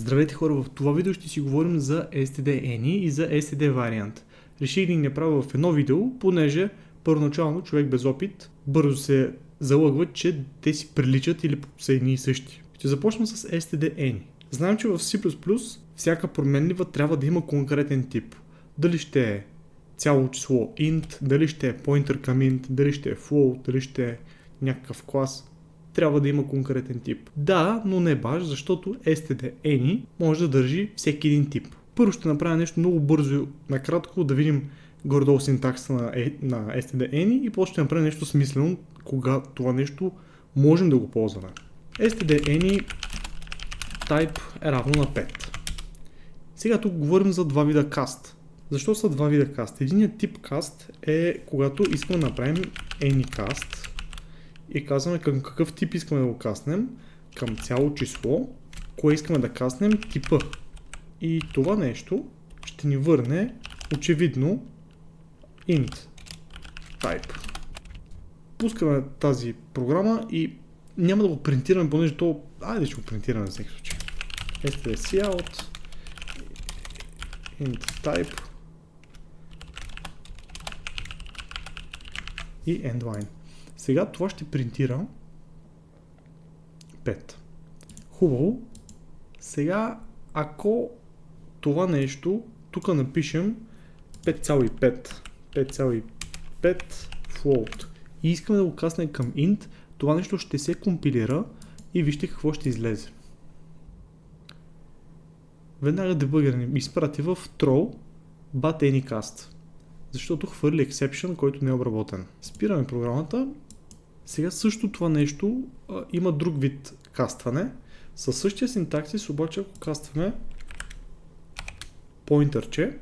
Здравейте хора, в това видео ще си говорим за std-any и за std вариант. Реших да ги направя в едно видео, понеже първоначално човек без опит бързо се залъгва, че те си приличат или са едни и същи. Ще започна с std-any. Знаем, че в C++ всяка променлива трябва да има конкретен тип. Дали ще е цяло число int, дали ще е pointer към int, дали ще е float, дали ще е някакъв клас. Трябва да има конкретен тип. Да, но не баш, защото std-any може да държи всеки един тип. Първо ще направя нещо много бързо, накратко, да видим горе-долу синтакса на std-any и после ще направя нещо смислено, кога това нещо можем да го ползваме. std-any type е равно на 5. Сега тук говорим за два вида cast. Защо са два вида cast? Единият тип cast е когато искаме да направим anyCast и казваме към какъв тип искаме да го каснем, към цяло число, кое искаме да каснем, типа. И това нещо ще ни върне очевидно int type. Пускаме тази програма и няма да го принтираме, понеже то... Айде ще го принтираме за всеки случай. std-cout int type и endline. Сега това ще принтира 5. Хубаво. Сега, ако това нещо, тук напишем 5,5 float и искаме да го каснем към int, това нещо ще се компилира и вижте какво ще излезе. Веднага дебъгър ни изпрати в throw but anyCast, защото хвърли exception, който не е обработен. Спираме програмата. Сега също това нещо има друг вид кастване. Със същия синтаксис, обаче ако кастваме поинтърче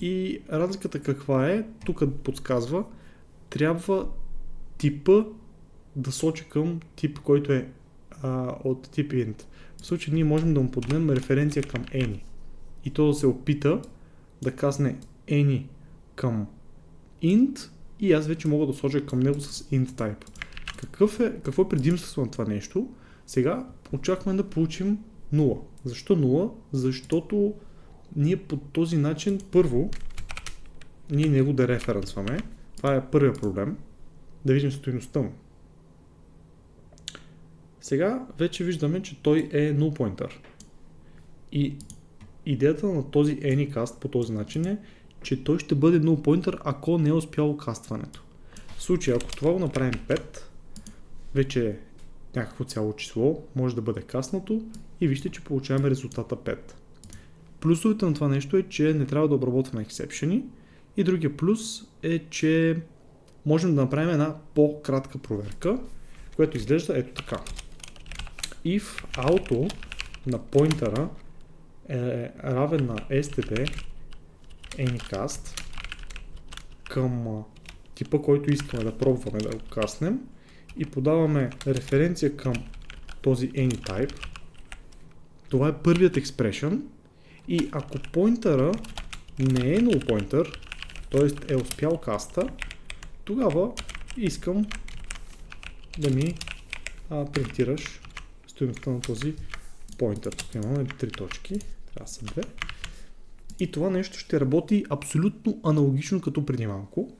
и разликата каква е, тук подсказва, трябва типа да сочи към тип, който е от тип int. В случай ние можем да му подадем референция към any и то да се опита да касне any към int и аз вече мога да сложа към него с int type. Какво е предимството на това нещо? Сега очакваме да получим 0. Защо 0? Защото ние по този начин първо ние него да референсваме. Това е първият проблем. Да видим стойността му. Сега вече виждаме, че той е null pointer. И идеята на този anyCast по този начин е, че той ще бъде null pointer, ако не е успяло кастването. В случай, ако това го направим 5, вече е някакво цяло число, може да бъде каснато и вижте, че получаваме резултата 5. Плюсовете на това нещо е, че не трябва да обработваме ексепшени и другия плюс е, че можем да направим една по-кратка проверка, която изглежда ето така. If auto на поинтера е равен на std anyCast към типа, който искаме да пробваме да го каснем и подаваме референция към този anyType. Това е първият expression и ако поинтера не е null pointer, т.е. е успял каста, тогава искам да ми принтираш стойността на този поинтер. Тук имаме 3 точки, трябва са 2. И това нещо ще работи абсолютно аналогично като преди малко.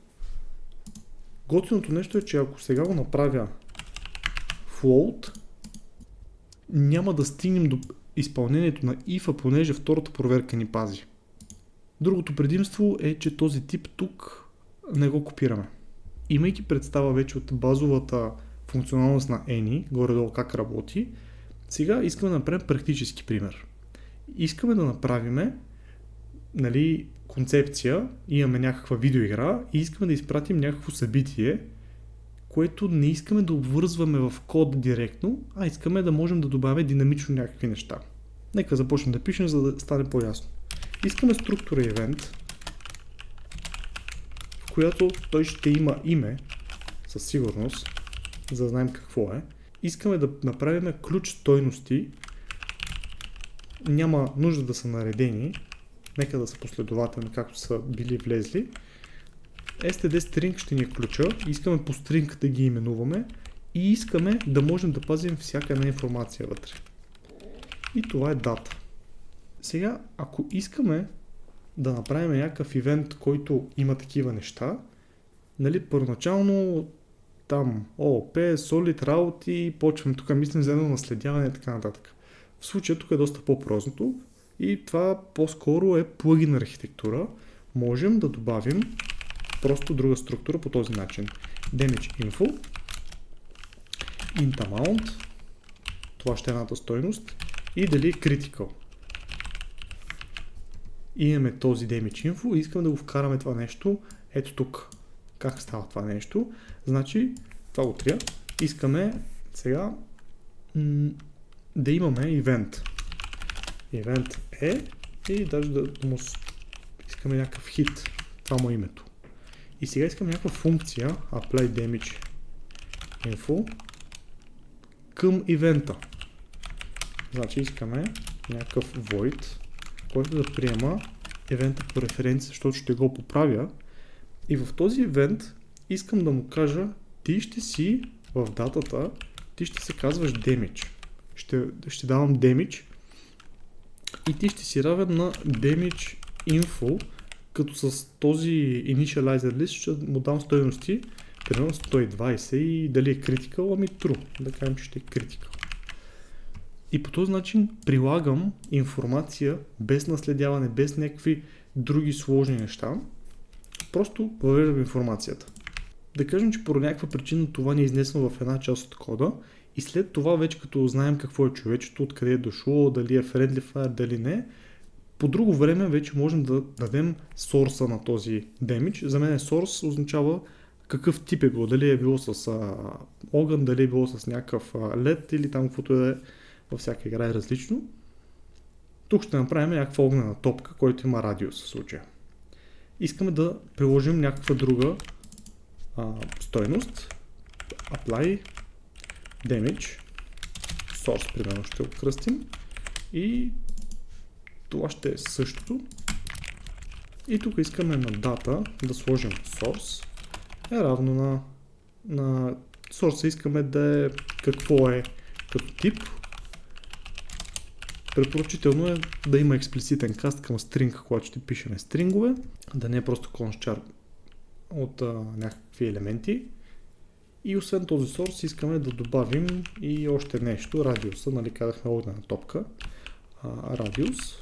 Готиното нещо е, че ако сега го направя float, няма да стигнем до изпълнението на if, понеже втората проверка ни пази. Другото предимство е, че този тип тук не го копираме. Имайки представа вече от базовата функционалност на any, горе-долу как работи, сега искаме да направим практически пример. Искаме да направим концепция, имаме някаква видеоигра и искаме да изпратим някакво събитие, което не искаме да обвързваме в код директно, а искаме да можем да добавим динамично някакви неща. Нека започнем да пишем, за да стане по-ясно. Искаме структура event, в която той ще има име, със сигурност, за да знаем какво е. Искаме да направим ключ стойности, няма нужда да са наредени, нека да са последователни, както са били влезли. std string ще ни е ключа, искаме по string да ги именуваме и искаме да можем да пазим всяка една информация вътре. И това е дата. Сега, ако искаме да направим някакъв ивент, който има такива неща, нали, първоначално там ООП, Solid, работи, почваме тук, мислим за едно наследяване и така нататък. В случая тук е доста по-прозното и това по-скоро е плагин архитектура. Можем да добавим просто друга структура по този начин. Damage info, int amount, това ще е едната стойност и дали е critical. И имаме този damage info и искаме да го вкараме това нещо ето тук. Как става това нещо? Значи, това го трия. Искаме сега да имаме event. Event е и даже да му искаме някакъв hit. Това му е името. И сега искаме някаква функция apply damage info към ивента. Значи искаме някакъв void, който да приема евента по референция, защото ще го поправя. И в този евент искам да му кажа, ти ще си в датата, ти ще се казваш damage. Ще давам damage и ти ще си равен на damage info, като с този initializer list ще му дам стойности, примерно 120 и дали е critical, ами true, да кажем, че ще е critical. И по този начин прилагам информация без наследяване, без някакви други сложни неща. Просто въвеждам информацията. Да кажем, че по някаква причина това не е изнесено в една част от кода и след това вече като знаем какво е човечето, откъде е дошло, дали е friendly fire, дали не, по друго време вече можем да дадем сорса на този damage. За мен source означава какъв тип е било, дали е било с огън, дали е било с някакъв LED или там каквото е. Във всяка игра е различно. Тук ще направим някаква огнена топка, който има радиус в случая. Искаме да приложим някаква друга стойност. Apply damage source, примерно ще го кръстим. И това ще е същото. И тук искаме на дата да сложим source. Е равно на source искаме да е какво е като тип. Препоръчително е да има експлицитен каст към стринг, когато ще пишем стрингове, да не е просто const от някакви елементи. И освен този source искаме да добавим и още нещо, радиуса, нали казахме огнена топка, радиус,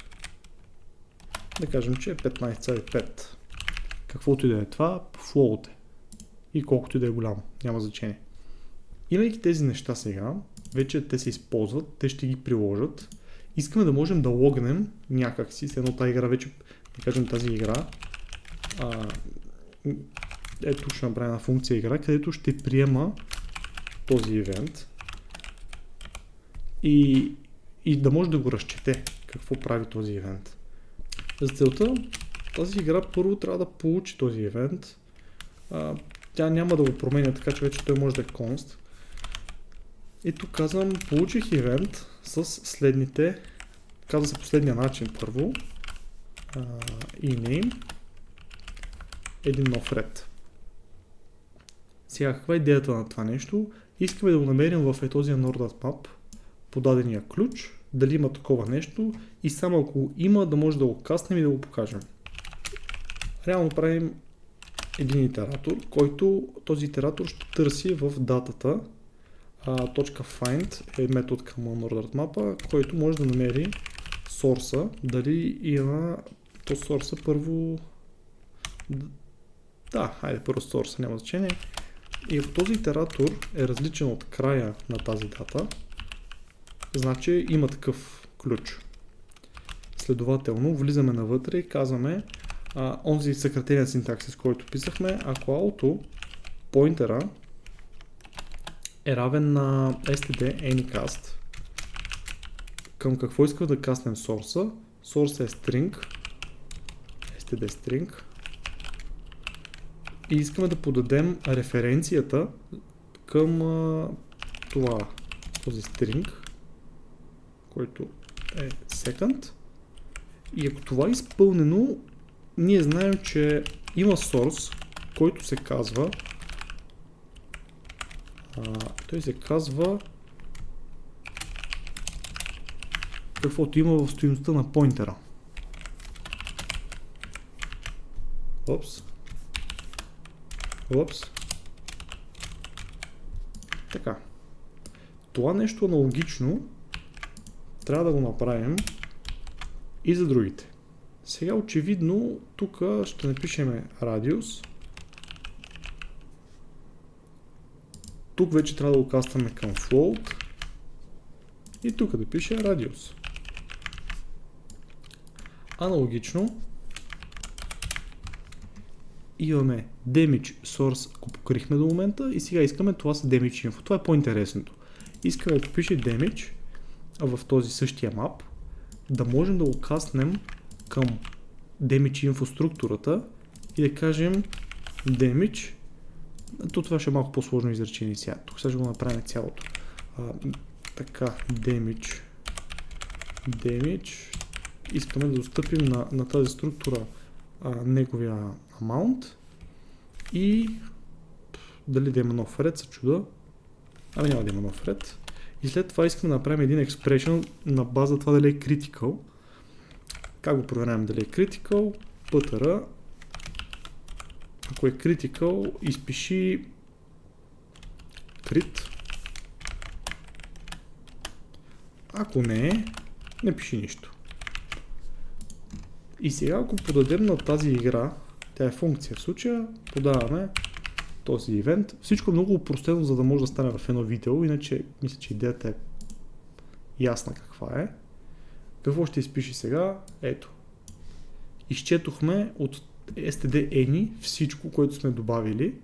да кажем, че е 15,5. Каквото и да е това, float е. И колкото и да е голямо, няма значение. Имайки тези неща сега, вече те се използват, те ще ги приложат. Искаме да можем да логнем някакси, с едно тази игра вече, да кажем тази игра, ето ще направим една функция игра, където ще приема този евент и да може да го разчете какво прави този евент. За целта тази игра първо трябва да получи този евент, тя няма да го променя, така че вече той може да е const. И тук казвам, получих евент с следните, казва се последния начин първо, ename, един нов ред. Сега, каква е идеята на това нещо? Искаме да го намерим в този nord.map по дадения ключ, дали има такова нещо и само ако има да може да го каснем и да го покажем. Реално правим един итератор, който този итератор ще търси в датата. .find е метод към nord.map, който може да намери сорса, дали има то сорса първо. Да, хайде първо сорса, няма значение. И ако този итератор е различен от края на тази дата, значи има такъв ключ. Следователно, влизаме навътре и казваме онзи съкратения синтаксис, който писахме, ако auto поинтера е равен на std anycast, към какво искам да каснем сорса. Сорса е string, std string, и искаме да подадем референцията към този string, който е second. И ако това е изпълнено, ние знаем, че има source, който се казва каквото има в стойността на поинтера. Опс. Така. Това нещо аналогично трябва да го направим и за другите. Сега очевидно тук ще напишем радиус. Тук вече трябва да го кастваме към float. И тук да пише радиус. Аналогично имаме damage source, ако покрихме до момента, и сега искаме това с damage info. Това е по-интересното. Искаме да пише damage в този същия мап, да можем да го кастнем към damage info структурата и да кажем damage. Това ще е малко по-сложно изречение сега. Тук сега ще го направим цялото. Така, damage. Искаме да достъпим на тази структура неговия amount и дали да има нов ред, се чуда. Ами няма да има нов ред. И след това искаме да направим един expression на база това дали е critical. Как го проверяваме дали е critical? Putr. Ако е critical, изпиши crit. Ако не е, не пиши нищо. И сега ако подадем на тази игра, тя е функция в случая, подаваме този ивент. Всичко е много упростено, за да може да стане в едно видео, иначе мисля, че идеята е ясна каква е. Какво ще изпиши сега? Ето. Изчетохме от std_any всичко, което сме добавили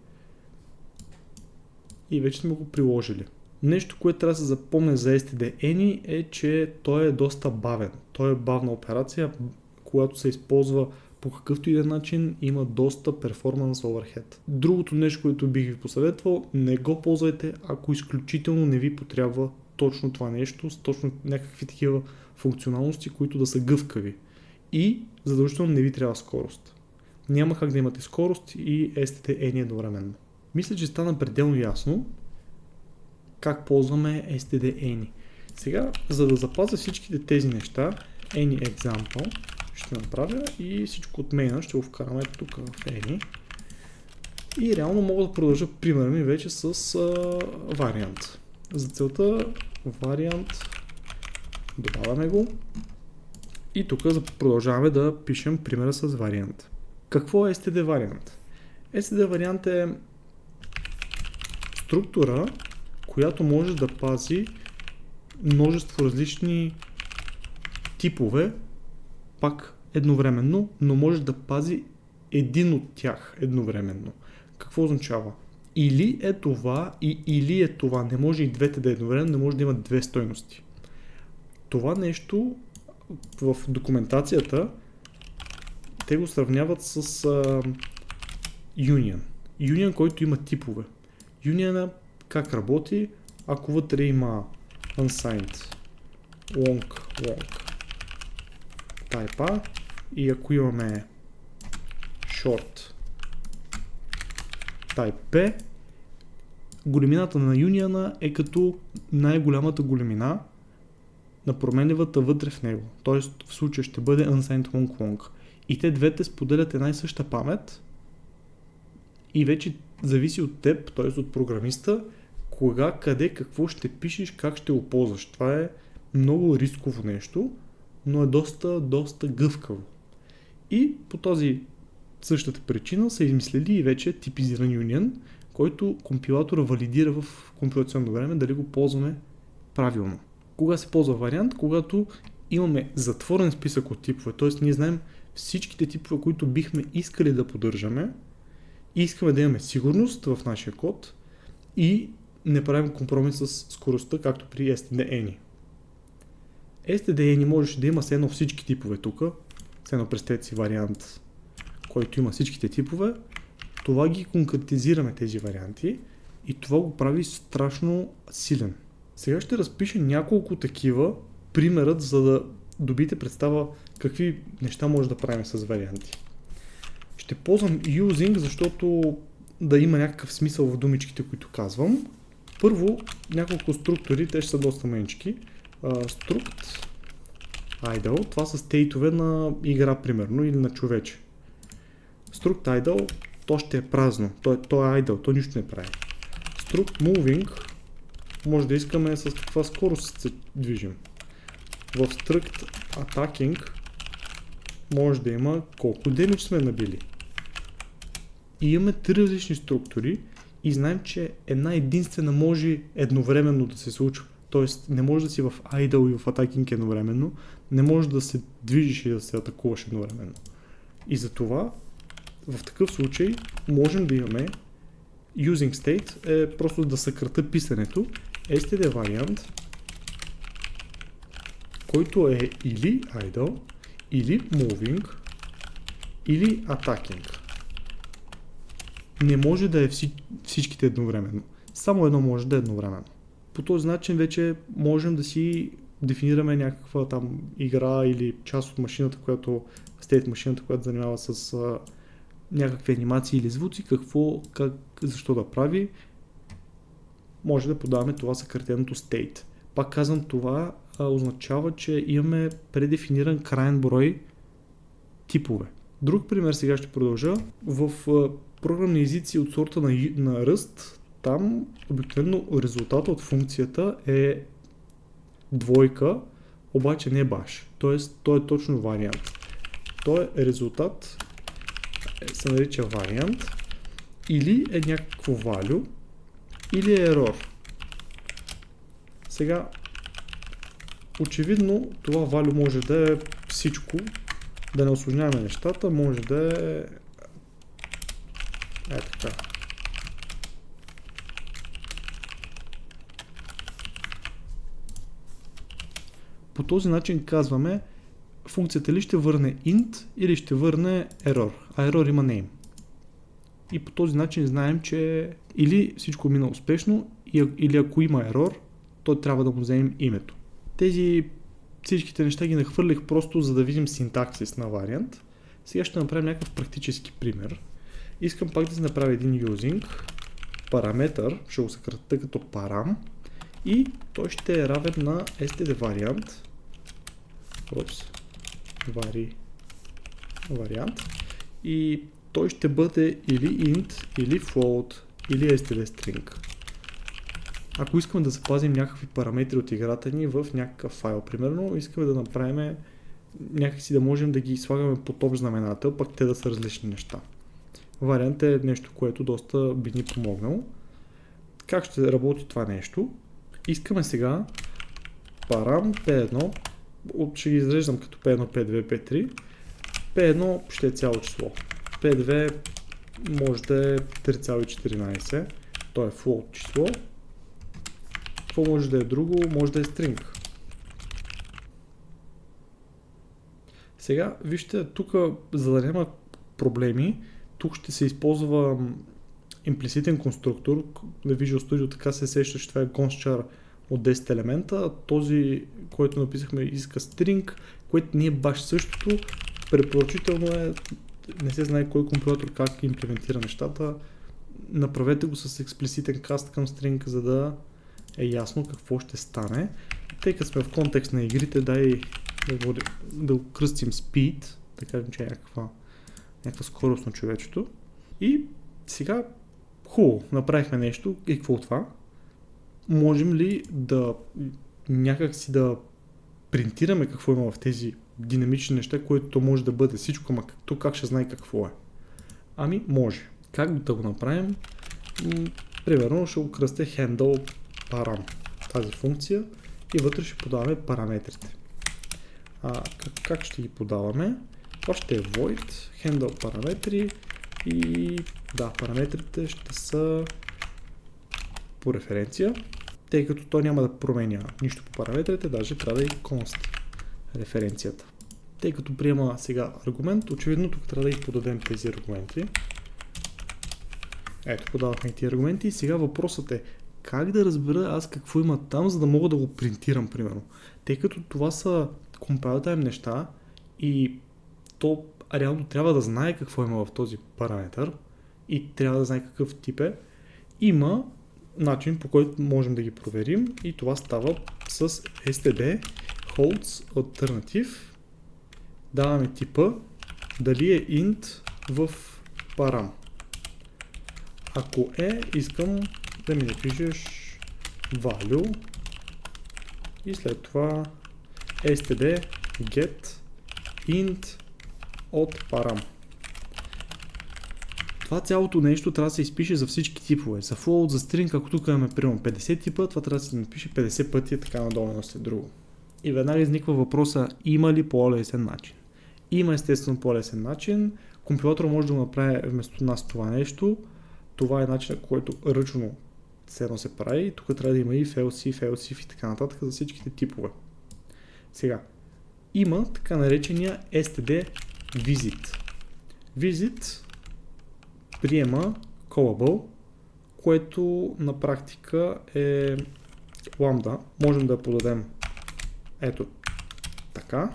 и вече сме го приложили. Нещо, което трябва да се запомне за std_any е, че той е доста бавен. Той е бавна операция, когато се използва по какъвто и да начин, има доста performance overhead. Другото нещо, което бих ви посъветвал, не го ползвайте, ако изключително не ви потрябва точно това нещо, с точно някакви такива функционалности, които да са гъвкави. И задължително не ви трябва скорост. Няма как да имате скорост и std_any едновременно. Мисля, че стана пределно ясно как ползваме std_any. Сега, за да запазя всичките тези неща, any example ще направя и всичко от мейна ще го вкараме тук в any. И реално мога да продължа примера ми вече с вариант. За целта вариант, добавяме го и тук продължаваме да пишем примера с вариант. Какво е std вариант? std вариант е структура, която може да пази множество различни типове, пак едновременно, но може да пази един от тях едновременно. Какво означава? Или е това или е това. Не може и двете да е едновременно, не може да има две стойности. Това нещо в документацията те го сравняват с Union. Union, който има типове. Union как работи? Ако вътре има unsigned long type A и ако имаме short type B, големината на Union е като най-голямата големина на променливата вътре в него. Тоест в случая ще бъде unsigned long. И те двете споделят една и съща памет и вече зависи от теб, т.е. от програмиста, кога, къде, какво ще пишеш, как ще го ползваш. Това е много рисково нещо, но е доста гъвкаво. И по този същата причина са измислили и вече типизиран Union, който компилатора валидира в компилационно време дали го ползваме правилно. Кога се ползва вариант? Когато имаме затворен списък от типове, т.е. ние знаем всичките типове, които бихме искали да поддържаме и искаме да имаме сигурност в нашия код и не правим компромис с скоростта, както при std_any. std_any можеше да има все едно всички типове тук, все едно представете си вариант, който има всичките типове, това ги конкретизираме тези варианти и това го прави страшно силен. Сега ще разпиша няколко такива примерът, за да добите представа какви неща може да правим с варианти. Ще ползвам using, защото да има някакъв смисъл в думичките, които казвам. Първо, няколко структури, те ще са доста менчки. Struct idle, това са стейтове на игра, примерно, или на човече. Struct idle, то ще е празно, то е idle, то нищо не прави. Struct moving, може да искаме с каква скорост се движим. В struct attacking може да има колко демидж сме набили. И имаме три различни структури и знаем, че една единствена може едновременно да се случва. Тоест не може да си в idle и в attacking едновременно, не може да се движиш и да се атакуваш едновременно. И затова в такъв случай можем да имаме using state е просто да съкрата писането std variant, който е или idle, или moving, или attacking. Не може да е всичките едновременно. Само едно може да е едновременно. По този начин вече можем да си дефинираме някаква там игра или част от машината, state машината, която занимава с някакви анимации или звуци, защо да прави. Може да подаваме това съкратеното state. Пак казвам, това означава, че имаме предефиниран краен брой типове. Друг пример сега ще продължа. В програмни езици от сорта на Rust, там обикновено резултата от функцията е двойка, обаче не баш. Тоест, той е точно вариант. Той е резултат, се нарича вариант, или е някакво value, или е error. Сега, очевидно, това value може да е всичко, да не усложняваме нещата, може да е така. По този начин казваме функцията ли ще върне int или ще върне error, а error има name. И по този начин знаем, че или всичко мина успешно, или ако има error, то трябва да му вземем името. Всичките неща ги нахвърлих просто за да видим синтаксис на вариант. Сега ще направим някакъв практически пример. Искам пак да се направя един using, параметър, ще го съкратя като param и той ще е равен на std variant и той ще бъде или int, или float, или std string. Ако искаме да запазим някакви параметри от играта ни в някакъв файл, примерно искаме да направим някакси да можем да ги слагаме под общ знаменател, пък те да са различни неща. Вариант е нещо, което доста би ни помогнало. Как ще работи това нещо? Искаме сега param p1, ще ги изреждам като p1, p2, p3. p1 ще е цяло число. p2 може да е 3,14. То е float число. Какво може да е друго? Може да е string. Сега, вижте, тук, за да няма проблеми, тук ще се използва имплицитен конструктор. На Visual Studio така се сеща, че това е const от 10 елемента. Този, който написахме, иска string, което не е баш същото. Препоръчително е, не се знае кой компилатор как имплементира нещата. Направете го с експлицитен каст към string, за да е ясно какво ще стане. Тъй като сме в контекст на игрите, дай да го кръстим speed, да кажем, че е някаква скорост на човечето. И сега, хубаво, направихме нещо. И какво от това? Можем ли да някакси да принтираме какво има в тези динамични неща, което може да бъде всичко, ама то как ще знае какво е? Ами, може. Как да го направим? Примерно ще го кръсте handle param, тази функция, и вътре ще подаваме параметрите. Как ще ги подаваме? Това ще е void, handle параметри и да, параметрите ще са по референция, тъй като той няма да променя нищо по параметрите, даже трябва да и const референцията. Тъй като приема сега аргумент, очевидно тук трябва да и подадем тези аргументи. Ето, подавахме тези аргументи и сега въпросът е как да разбера аз какво има там, за да мога да го принтирам, примерно. Тъй като това са compile time неща и то реално трябва да знае какво има в този параметър и трябва да знае какъв тип е. Има начин, по който можем да ги проверим и това става с std holds alternative, даваме типа, дали е int в param. Ако искам да ми напишеш value и след това std get int от param. Това цялото нещо трябва да се изпише за всички типове. За float, за string, ако тук имаме примерно 50 типа, това трябва да се напише 50 пъти, така надолу едно след друго. И веднага изниква въпроса, има ли по-лесен начин? Има естествено по-лесен начин. Компилатор може да го направи вместо нас това нещо. Това е начинът, който ръчно се прави. Тук трябва да има и fail-safe и така нататък за всичките типове. Сега, има така наречения std visit. Visit приема callable, което на практика е ламда. Можем да я подадем ето така.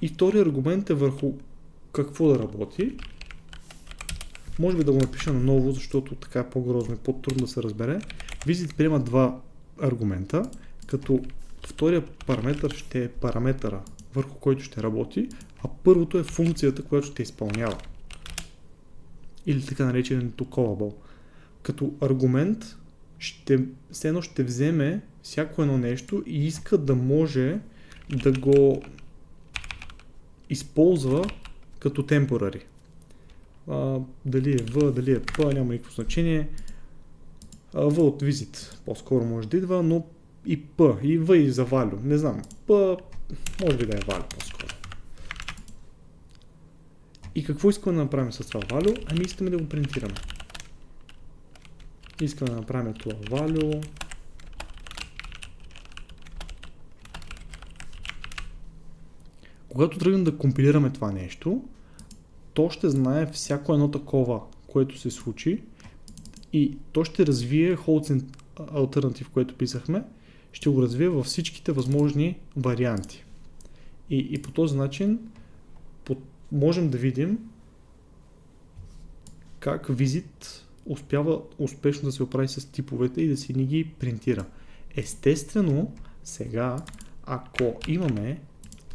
И втория аргумент е върху какво да работи. Може би да го напиша наново, защото така е по-грозно и по-трудно да се разбере. Visit приема два аргумента, като втория параметър ще е параметъра, върху който ще работи, а първото е функцията, която ще изпълнява. Или така нареченото callable. Като аргумент все едно ще вземе всяко едно нещо и иска да може да го използва като temporary. Дали е V, дали е P, няма никакво значение. V от visit по-скоро може да идва, но и P, и V и за value. Не знам, P може би да е value по-скоро. И какво искаме да направим с това value? Ами искаме да го принтираме. Искаме да направим това value. Когато тръгнем да компилираме това нещо, то ще знае всяко едно такова, което се случи и то ще развие holds alternative, което писахме, ще го развие във всичките възможни варианти. И по този начин можем да видим как visit успява успешно да се оправи с типовете и да си ни ги принтира. Естествено, сега, ако имаме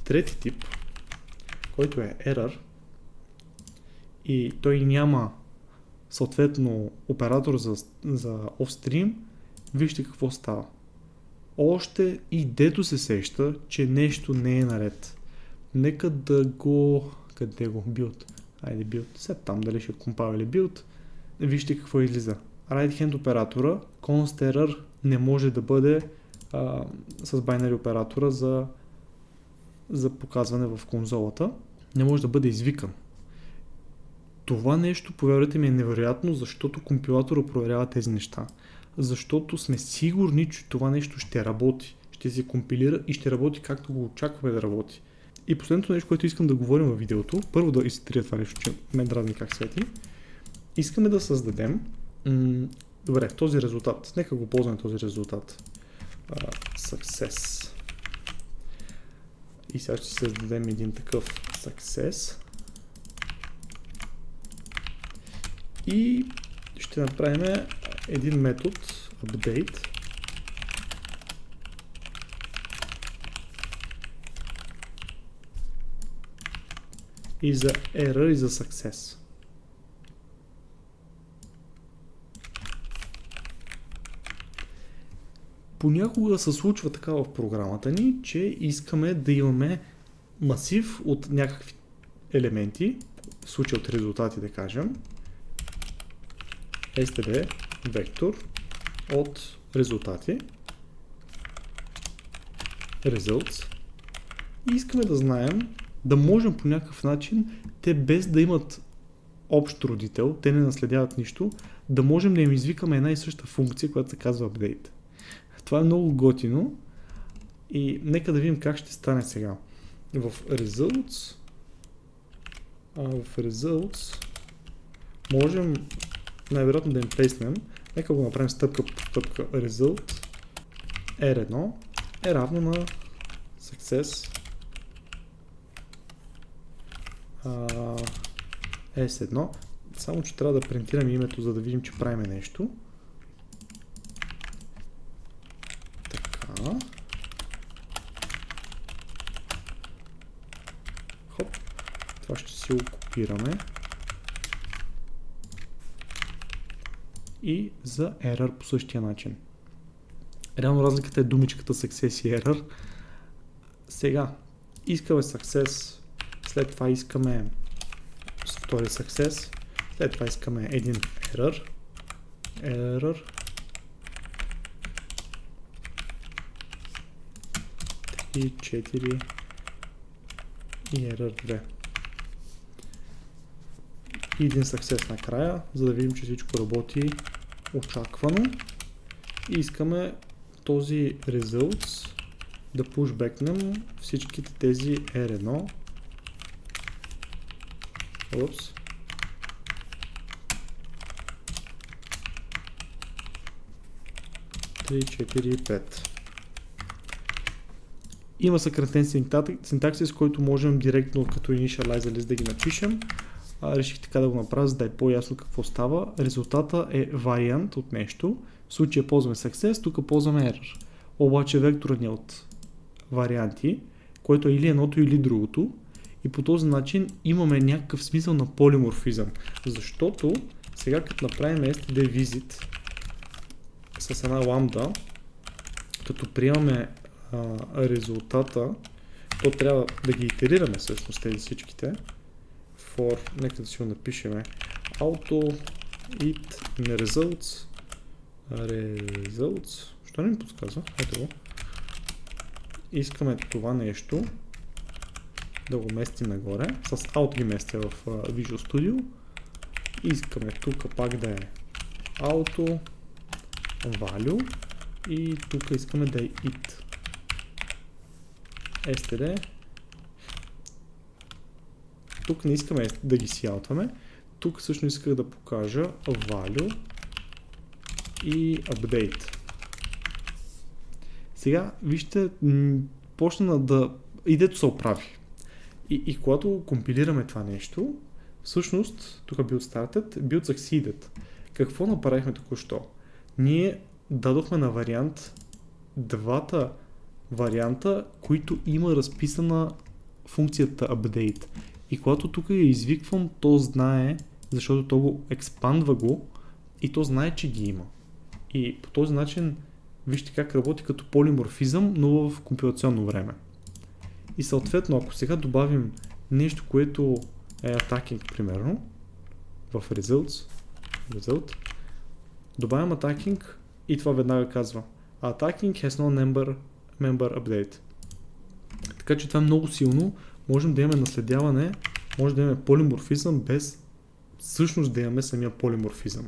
трети тип, който е error, и той няма съответно оператор за offstream, вижте какво става. Още и дето се сеща, че нещо не е наред. Нека да го... Къде го? Build. Айде build. След там дали ще compile или build. Вижте какво излиза. Right hand оператора, const error не може да бъде с binary оператора за показване в конзолата. Не може да бъде извикан. Това нещо, повярвайте ми, е невероятно, защото компилатора проверява тези неща. Защото сме сигурни, че това нещо ще работи. Ще се компилира и ще работи както го очакваме да работи. И последното нещо, което искам да говорим във видеото, първо да изтрия това нещо, че ме дразни как свети. Искаме да създадем добре, този резултат. Нека го ползваме този резултат. Success. И сега ще създадем един такъв success. И ще направим един метод update. И за error и за success. Понякога се случва така в програмата ни, че искаме да имаме масив от някакви елементи, в случай от резултати да кажем, std вектор от резултати, results, и искаме да знаем, да можем по някакъв начин, те без да имат общ родител, те не наследяват нищо, да можем да им извикаме една и съща функция, която се казва update. Това е много готино и нека да видим как ще стане сега. В results можем най-вероятно да им плейснем. Нека го направим стъпка по стъпка. Result R1 е равно на success S1. Само че трябва да принтираме името, за да видим, че правим нещо. Така. Това ще си го копираме. И за error по същия начин. Реално разликата е думичката success и error. Сега искаме success, след това искаме втори success, след това искаме един error, 3, 4 и error 2. И един success накрая, за да видим, че всичко работи очаквано. И искаме този results да pushbackнем всичките тези R1. Упс. Три, 4 и 5. Има съкратен синтакси, с който можем директно като initializer list да ги напишем. Реших така да го направя, за да е по-ясно какво става. Резултата е вариант от нещо. В случая ползваме success, тук ползваме error. Обаче векторът ни е от варианти, който е или едното, или другото. И по този начин имаме някакъв смисъл на полиморфизъм. Защото сега като направим std visit с една ламда, като приемаме резултата, то трябва да ги итерираме всъщност тези всичките. For, нека да си го напишем, auto it results. Що не ми подсказва? Ето го. Искаме това нещо да го местим нагоре. С out ги местя в Visual Studio. Искаме тук пак да е auto value и тук искаме да е it. std. Тук не искаме да ги сяутваме. Тук всъщност исках да покажа value и update. Сега вижте, почна да идето се оправи. И когато компилираме това нещо, всъщност, тук build started, build succeeded. Какво направихме току-що? Ние дадохме на вариант двата варианта, които има разписана функцията update. И когато тук я извиквам, то знае, защото то го експандва го и то знае, че ги има. И по този начин вижте как работи като полиморфизъм, но в компилационно време. И съответно, ако сега добавим нещо, което е attacking, примерно, в result, добавим attacking и това веднага казва attacking has no member update. Така че това е много силно. Можем да имаме наследяване, може да имаме полиморфизъм без всъщност да имаме самия полиморфизъм.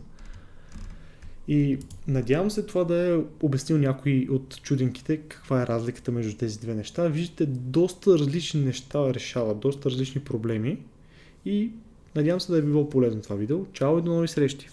И надявам се това да е обяснил някой от чуденките каква е разликата между тези две неща. Виждате, доста различни неща решават, доста различни проблеми и надявам се да е било полезно това видео. Чао и до нови срещи!